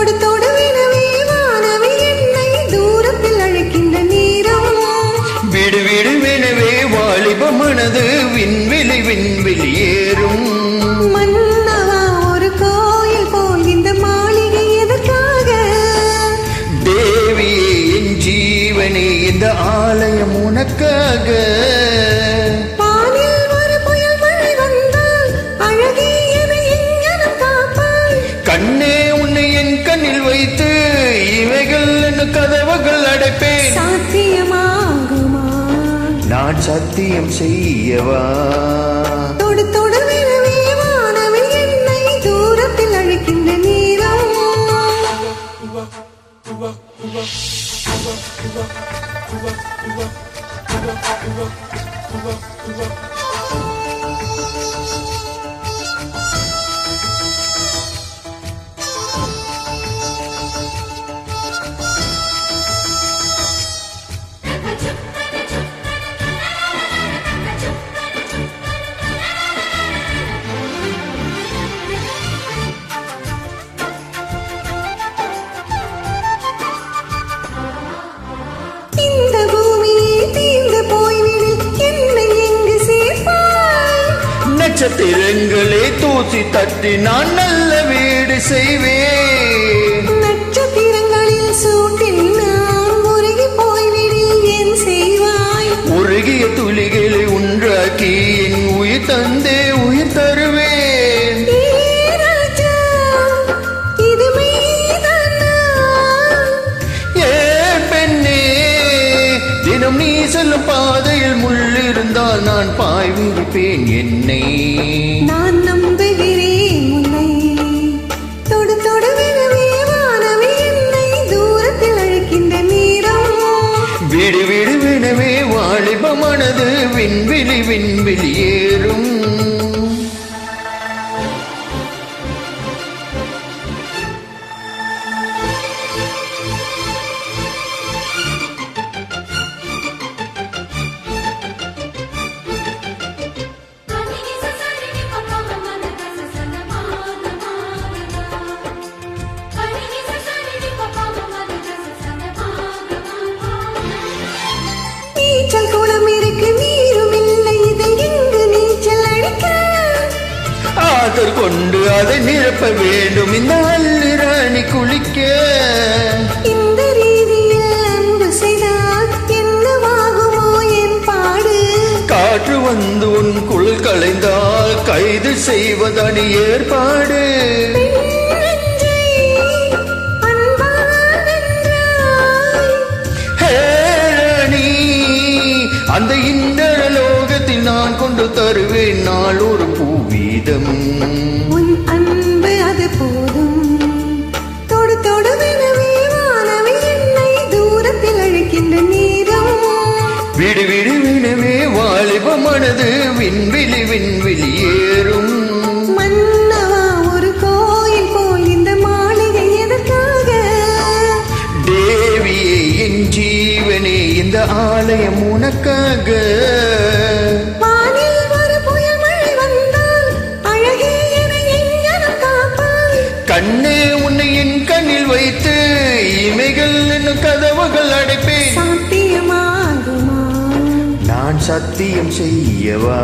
தொடு தொடுவெனவே வானவி என்னை தூரத்தில் அழைக்கின்ற நேரம். விடு விடுவெனவே வாலிப மனது விண்வெளி விண்வெளி ஏறும். மன்னவா ஒரு கோயில் போல் இந்த மாளிகை எதற்காக? தேவியே என் ஜீவனே இந்த ஆலயம் உனக்காக. கண்ணே உன்னை என் கண்ணில் வைத்து இவைகள் என்ன கதவுகள் அடைப்பேன். சாத்தியமாகுமா? நான் சத்தியம் செய்யவா? தொடு தொடுவெனவே வானவி என்னை தூரத்தில் அழைக்கின்ற நேரம். நட்சத்திரங்களே தூசி தட்டி நான் நல்ல வீடு செய்வேன். நட்சத்திரங்களில் சூட்டில் நான் உருகி போய்விடில் என் செய்வாய். உருகிய துளிகளை உண்டாக்கி என் உயிர் தந்தே உயிர் தருவேன். பெண்ணே தினம் நீ செல்லும் பாதையில் முள்ளிருந்தால் நான் பாய் விரிப்பேன். என்னை நான் நம்புகிறேன் உன்னை. தொடு தொடுவெனவே வானவி என்னை தூரத்தில் அழைக்கின்ற நேரம். விடு விடுவெனவே வாலிப மனது விண்வெளி விண்வெளி ஏறும். நீச்சல் குளம் இருக்கு நீரும் இல்லை இதில் எங்கு நீச்சல் அடிக்க? ஆதர் கொண்டு அதை நிரப்ப வேண்டும் இந்த அல்லிராணி குளிக்க. இந்த ரீதியில் அன்பு செய்தால் என்னவாகுமோ என் பாடு? காற்று வந்து உன் குள் களைந்தால் கைது செய்வதனி ஏற்பாடு. அந்த இந்திர லோகத்தில் நான் கொண்டு தருவேன் நாள் ஒரு பூவீதம். உன் அன்பு அது போதும். தொடு தொடுவெனவே வானவி என்னை தூரத்தில் அழைக்கின்ற நேரம். விடு விடுவெனவே வாலிப மனது விண்வெளி விண்வெளி ஏறும். மன்னவா ஒரு கோயில் போல் இந்த மாளிகை எதற்காக? தேவியே என் ஜீவனே இந்த ஆலயம் உனக்காக. வானில் ஒரு புயல் மழை வந்தால் அழகே என எங்கனம் காப்பாய். கண்ணே உன்னை என் கண்ணில் வைத்து இமைகள் என்னும் கதவுகள் அடைப்பேன். சாத்தியமாகுமா? நான் சத்தியம் செய்யவா?